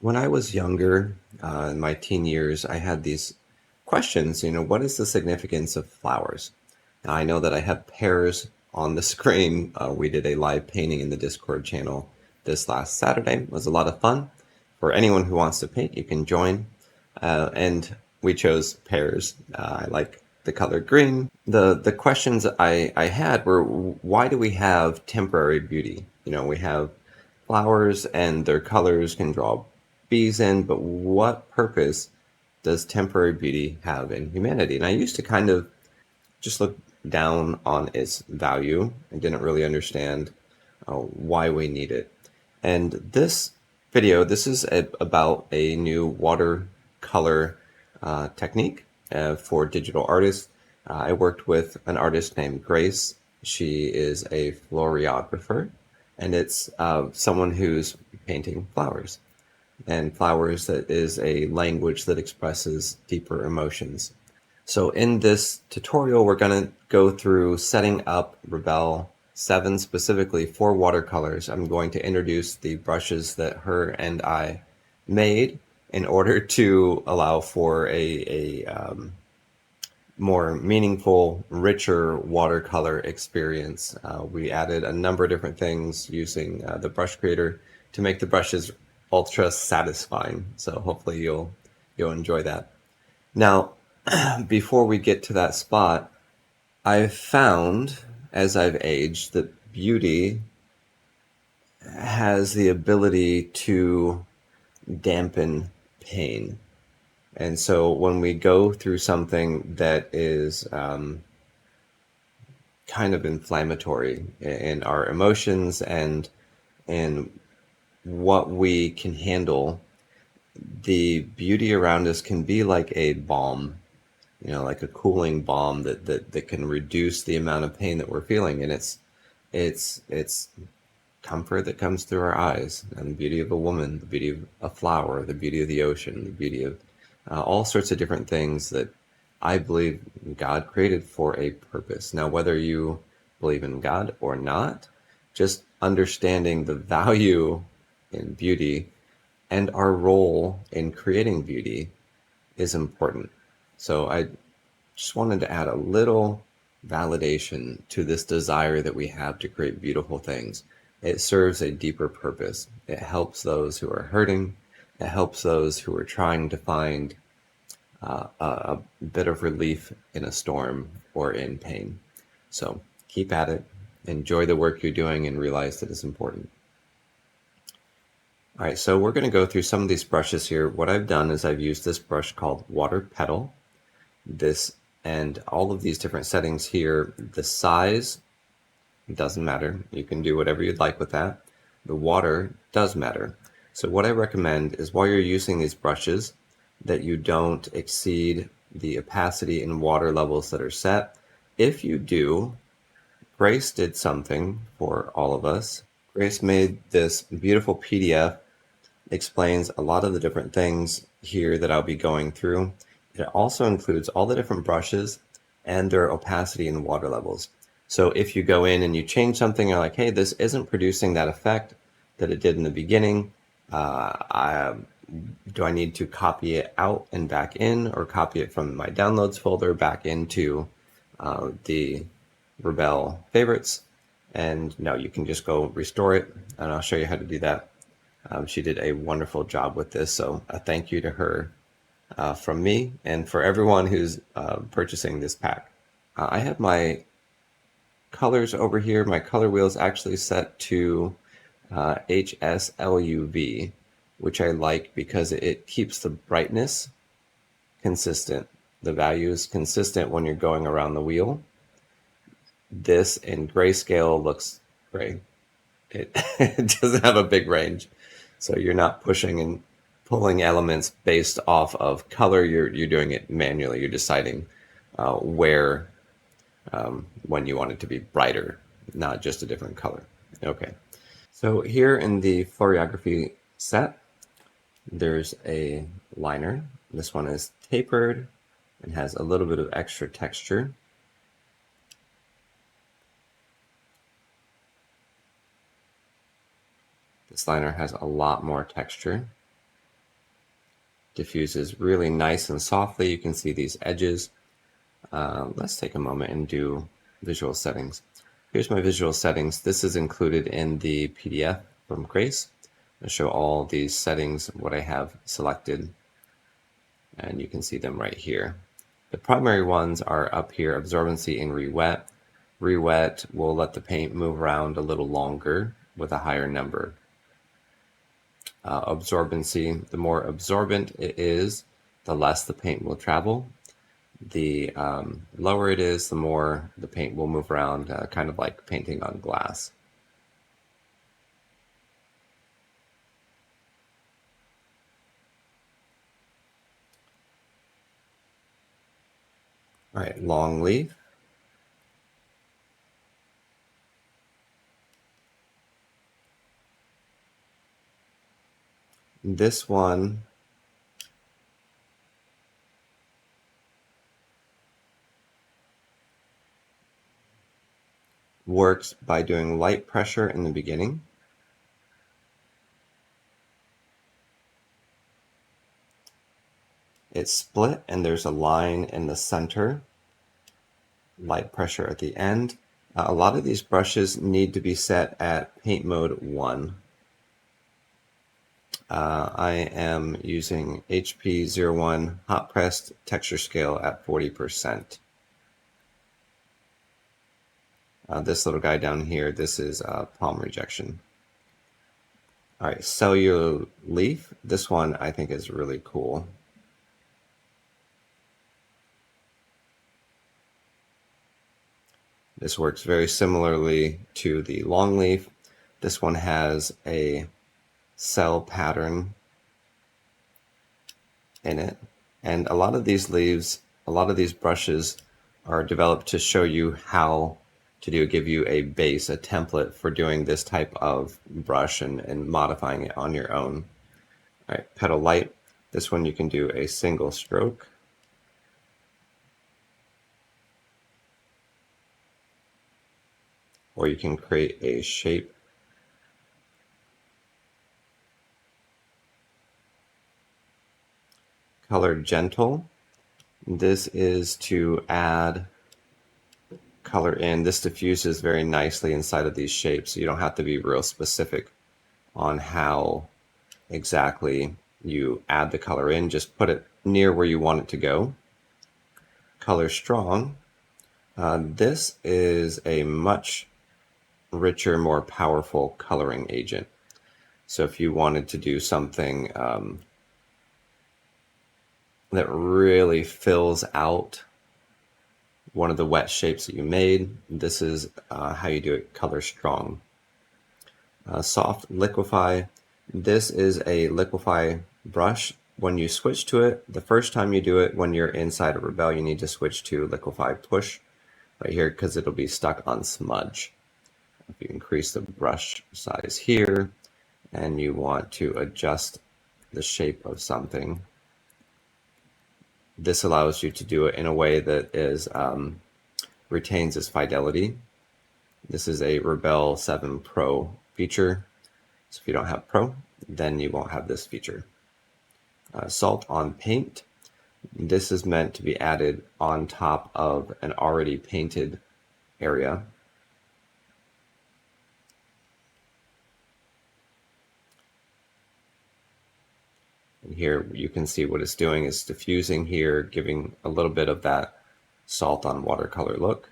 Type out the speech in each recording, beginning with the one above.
When I was younger, in my teen years, I had these questions, what is the significance of flowers? Now, I know that I have pears on the screen. We did a live painting in the Discord channel this last Saturday. It was a lot of fun. For anyone who wants to paint, you can join. And we chose pears. I like the color green. The questions I had were, why do we have temporary beauty? We have flowers and their colors can draw bees in, but what purpose does temporary beauty have in humanity? And I used to kind of just look down on its value and didn't really understand why we need it. And this video, this is about a new watercolor technique for digital artists. I worked with an artist named Grace. She is a floriographer, and it's someone who's painting flowers. And flowers that is a language that expresses deeper emotions. So in this tutorial, we're going to go through setting up Rebelle 7 specifically for watercolors. I'm going to introduce the brushes that her and I made in order to allow for a more meaningful, richer watercolor experience. We added a number of different things using the brush creator to make the brushes ultra satisfying. So hopefully you'll enjoy that. Now, before we get to that spot, I've found as I've aged that beauty has the ability to dampen pain. And so when we go through something that is kind of inflammatory in our emotions and in what we can handle, the beauty around us can be like a balm, like a cooling balm that can reduce the amount of pain that we're feeling. And it's comfort that comes through our eyes, and the beauty of a woman, the beauty of a flower, the beauty of the ocean, the beauty of all sorts of different things that I believe God created for a purpose. Now, whether you believe in God or not, just understanding the value in beauty and our role in creating beauty is important. So I just wanted to add a little validation to this desire that we have to create beautiful things. It serves a deeper purpose. It helps those who are hurting. It helps those who are trying to find a bit of relief in a storm or in pain. So keep at it. Enjoy the work you're doing and realize that it's important. All right, so we're going to go through some of these brushes here. What I've done is I've used this brush called Water Petal. This and all of these different settings here, the size doesn't matter. You can do whatever you'd like with that. The water does matter. So what I recommend is while you're using these brushes that you don't exceed the opacity and water levels that are set. If you do, Grace did something for all of us. Grace made this beautiful PDF, explains a lot of the different things here that I'll be going through. It also includes all the different brushes and their opacity and water levels. So if you go in and you change something, you're like, hey, this isn't producing that effect that it did in the beginning. Do I need to copy it out and back in, or copy it from my downloads folder back into the Rebelle favorites? And no, you can just go restore it, and I'll show you how to do that. She did a wonderful job with this, so a thank you to her from me and for everyone who's purchasing this pack. I have my colors over here. My color wheel is actually set to HSLUV, which I like because it keeps the brightness consistent. The value is consistent when you're going around the wheel. This in grayscale looks gray. It, it doesn't have a big range. So you're not pushing and pulling elements based off of color. You're doing it manually. You're deciding where, when you want it to be brighter, not just a different color. Okay. So here in the Floriography set, there's a liner. This one is tapered and has a little bit of extra texture. This liner has a lot more texture. Diffuses really nice and softly. You can see these edges. Let's take a moment and do visual settings. Here's my visual settings. This is included in the PDF from Grace. I'll show all these settings, what I have selected, and you can see them right here. The primary ones are up here, absorbency and re-wet. Re-wet will let the paint move around a little longer with a higher number. Absorbency, the more absorbent it is, the less the paint will travel. The lower it is, the more the paint will move around, kind of like painting on glass. All right, long leaf. This one works by doing light pressure in the beginning. It's split and there's a line in the center, light pressure at the end. A lot of these brushes need to be set at paint mode 1. I am using HP01 hot pressed texture scale at 40%. This little guy down here, this is palm rejection. All right, cellular leaf. This one I think is really cool. This works very similarly to the long leaf. This one has a cell pattern in it. And a lot of these leaves, a lot of these brushes are developed to show you how to give you a base, a template for doing this type of brush and modifying it on your own. All right, petal light. This one you can do a single stroke. Or you can create a shape. Color gentle. This is to add color in. This diffuses very nicely inside of these shapes, so you don't have to be real specific on how exactly you add the color in. Just put it near where you want it to go. Color strong. This is a much richer, more powerful coloring agent. So if you wanted to do something that really fills out one of the wet shapes that you made, this is how you do it, color strong. Soft liquefy. This is a liquefy brush. When you switch to it, the first time you do it when you're inside of Rebelle, you need to switch to liquefy push right here because it'll be stuck on smudge. If you increase the brush size here and you want to adjust the shape of something, this allows you to do it in a way that is retains its fidelity. This is a Rebelle 7 Pro feature. So if you don't have Pro, then you won't have this feature. Salt on paint. This is meant to be added on top of an already painted area. And here you can see what it's doing is diffusing here, giving a little bit of that salt on watercolor look.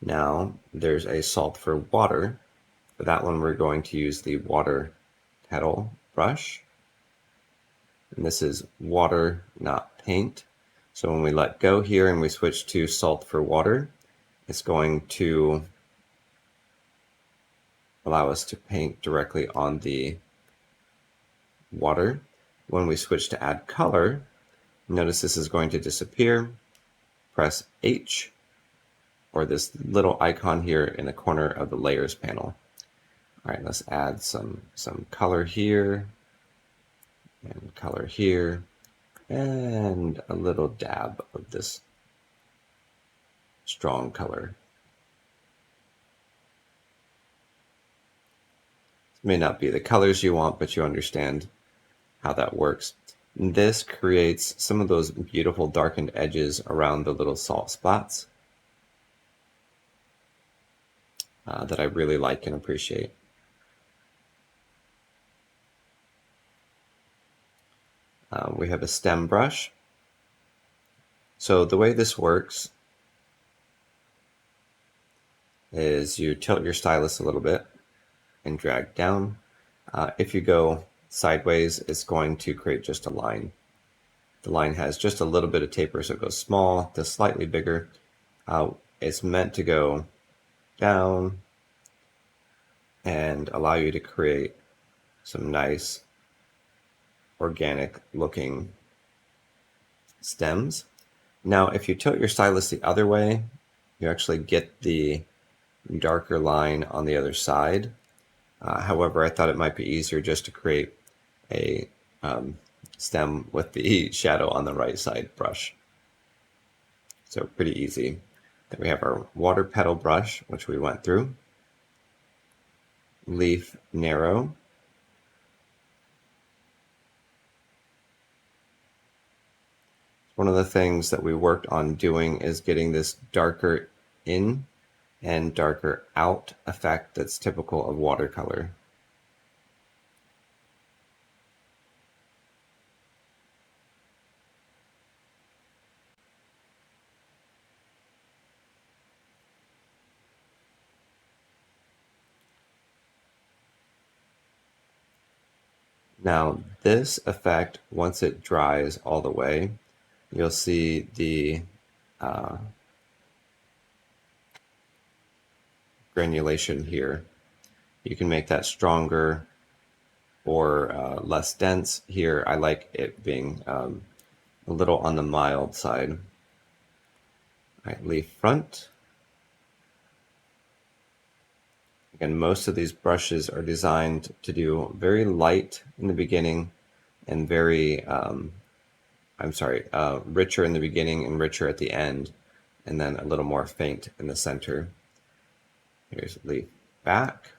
Now there's a salt for water. For that one, we're going to use the water petal brush. And this is water, not paint. So when we let go here and we switch to salt for water, it's going to allow us to paint directly on the water. When we switch to add color, notice this is going to disappear. Press H, or this little icon here in the corner of the layers panel. All right, let's add some color here and color here and a little dab of this strong color. May not be the colors you want, but you understand how that works. And this creates some of those beautiful darkened edges around the little salt splats that I really like and appreciate. We have a stem brush. So the way this works is you tilt your stylus a little bit and drag down. If you go sideways, it's going to create just a line. The line has just a little bit of taper, so it goes small to slightly bigger. It's meant to go down and allow you to create some nice organic looking stems. Now, if you tilt your stylus the other way, you actually get the darker line on the other side. However, I thought it might be easier just to create a stem with the shadow on the right side brush. So pretty easy. Then we have our water petal brush, which we went through. Leaf narrow. One of the things that we worked on doing is getting this darker in and darker out effect that's typical of watercolor. Now this effect, once it dries all the way, you'll see the granulation here. You can make that stronger or less dense. Here I like it being a little on the mild side. All right, leaf front. Again, most of these brushes are designed to do very light in the beginning and very, richer in the beginning and richer at the end, and then a little more faint in the center. Here's leaf back.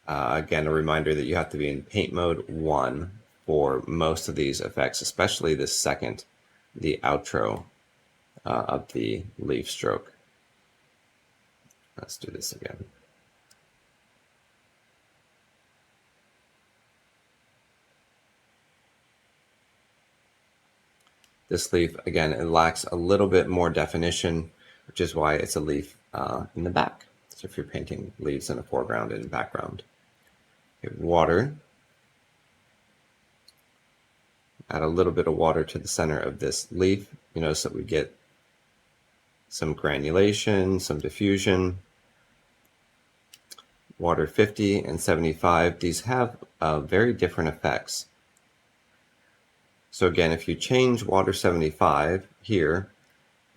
Again, a reminder that you have to be in paint mode 1 for most of these effects, especially the second, the outro of the leaf stroke. Let's do this again. This leaf, again, it lacks a little bit more definition, which is why it's a leaf in the back. So if you're painting leaves in a foreground and background. Okay, water. Add a little bit of water to the center of this leaf. You notice that we get some granulation, some diffusion. Water 50 and 75, these have very different effects. So again, if you change water 75 here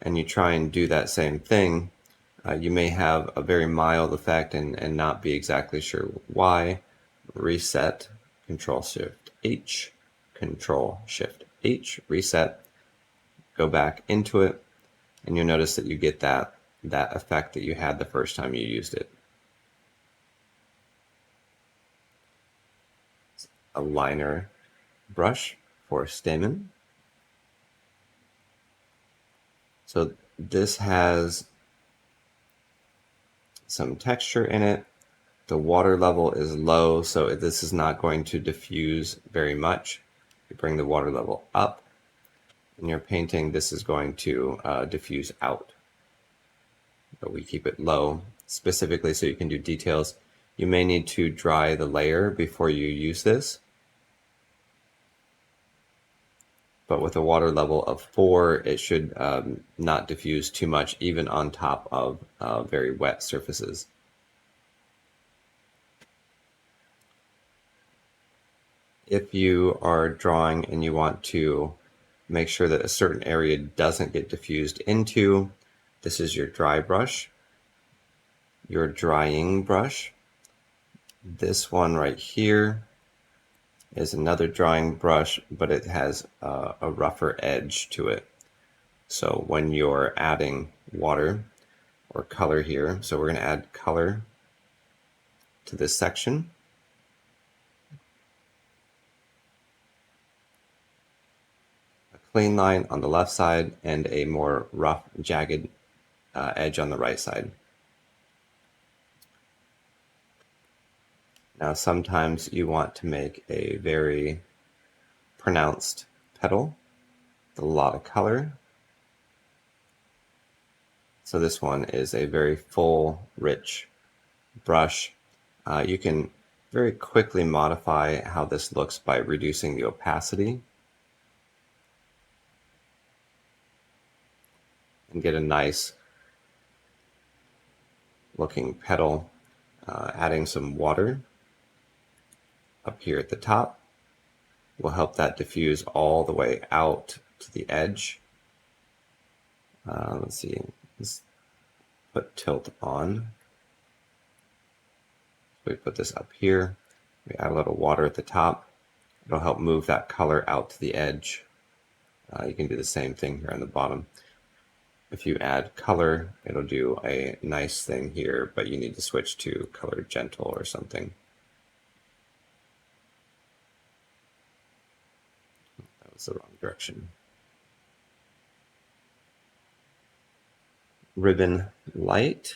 and you try and do that same thing, you may have a very mild effect and not be exactly sure why. Reset, Control Shift H, Control Shift H, reset, go back into it, and you'll notice that you get that effect that you had the first time you used it. A liner brush for stamen. So this has some texture in it. The water level is low, so this is not going to diffuse very much. You bring the water level up in your painting, this is going to diffuse out. But we keep it low, specifically so you can do details. You may need to dry the layer before you use this. But with a water level of 4, it should not diffuse too much, even on top of very wet surfaces. If you are drawing and you want to make sure that a certain area doesn't get diffused into, this is your dry brush, your drying brush. This one right here is another drying brush, but it has a rougher edge to it. So when you're adding water, or color here. So we're going to add color to this section. A clean line on the left side and a more rough, jagged edge on the right side. Now sometimes you want to make a very pronounced petal with a lot of color. So this one is a very full, rich brush. You can very quickly modify how this looks by reducing the opacity and get a nice looking petal. Adding some water up here at the top will help that diffuse all the way out to the edge. Let's see, let's put tilt on. We put this up here. We add a little water at the top. It'll help move that color out to the edge. You can do the same thing here on the bottom. If you add color, it'll do a nice thing here, but you need to switch to color gentle or something. That was the wrong direction. Ribbon light.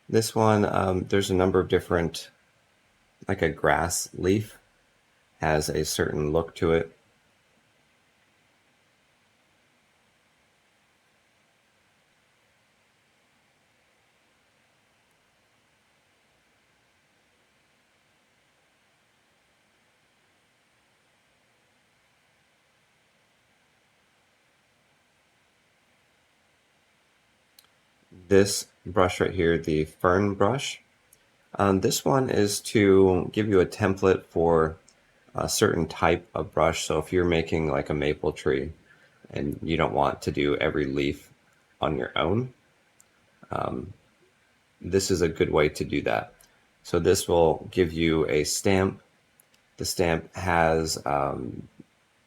This one, there's a number of different, like a grass leaf has a certain look to it. This brush right here, the fern brush, this one is to give you a template for a certain type of brush. So if you're making like a maple tree and you don't want to do every leaf on your own, this is a good way to do that. So this will give you a stamp. The stamp has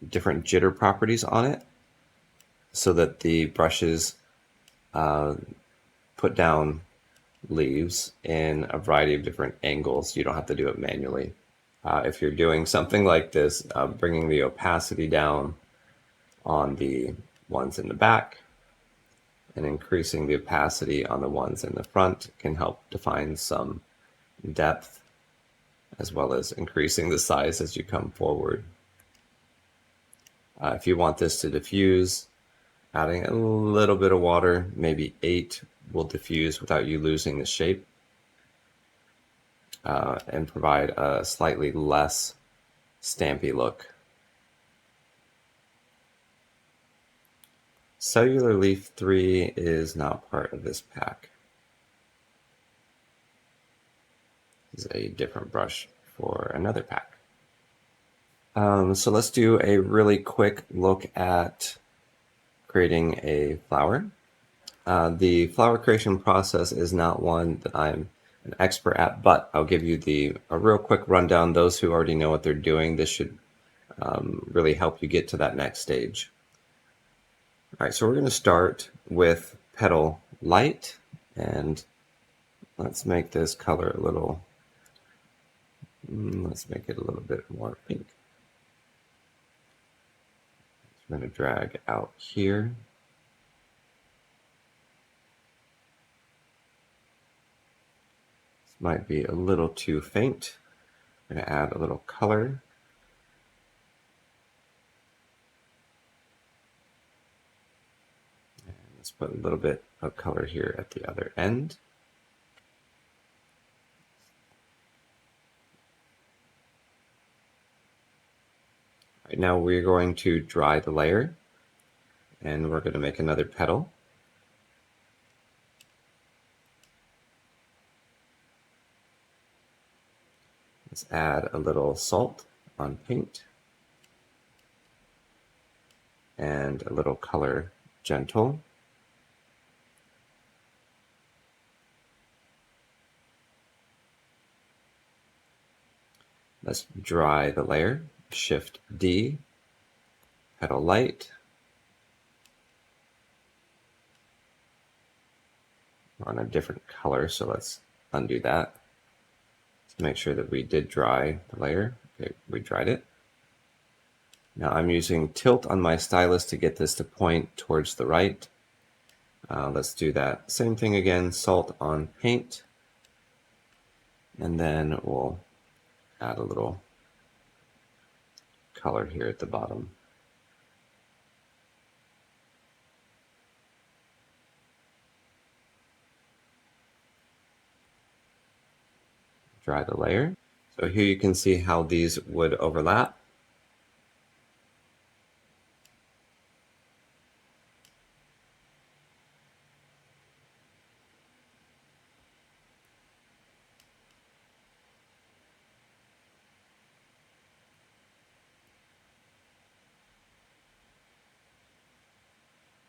different jitter properties on it so that the brushes put down leaves in a variety of different angles. You don't have to do it manually. If you're doing something like this, bringing the opacity down on the ones in the back and increasing the opacity on the ones in the front can help define some depth, as well as increasing the size as you come forward. If you want this to diffuse, adding a little bit of water, maybe 8, will diffuse without you losing the shape and provide a slightly less stampy look. Cellular Leaf 3 is not part of this pack. This is a different brush for another pack. So let's do a really quick look at creating a flower. The flower creation process is not one that I'm an expert at, but I'll give you a real quick rundown. Those who already know what they're doing, this should really help you get to that next stage. All right, so we're going to start with petal light, and let's make this color a little, let's make it a little bit more pink. So I'm going to drag out here. This might be a little too faint. I'm going to add a little color. Let's put a little bit of color here at the other end. All right, now we're going to dry the layer, and we're going to make another petal. Let's add a little salt on paint and a little color gentle. Let's dry the layer. Shift D, petal light, on a different color, so let's undo that. To make sure that we did dry the layer. Okay, we dried it. Now I'm using tilt on my stylus to get this to point towards the right. Let's do that same thing again, salt on paint, and then we'll add a little color here at the bottom. Dry the layer. So here you can see how these would overlap.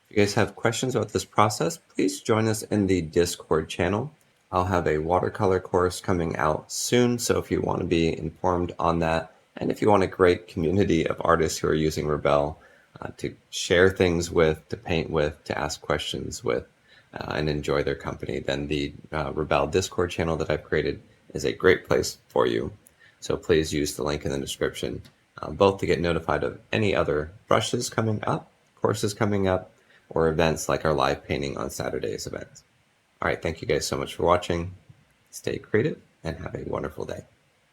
If you guys have questions about this process, please join us in the Discord channel. I'll have a watercolor course coming out soon, so if you want to be informed on that, and if you want a great community of artists who are using Rebelle to share things with, to paint with, to ask questions with, and enjoy their company, then the Rebelle Discord channel that I've created is a great place for you. So please use the link in the description, both to get notified of any other brushes coming up, courses coming up, or events like our live painting on Saturday's events. All right, thank you guys so much for watching. Stay creative and have a wonderful day.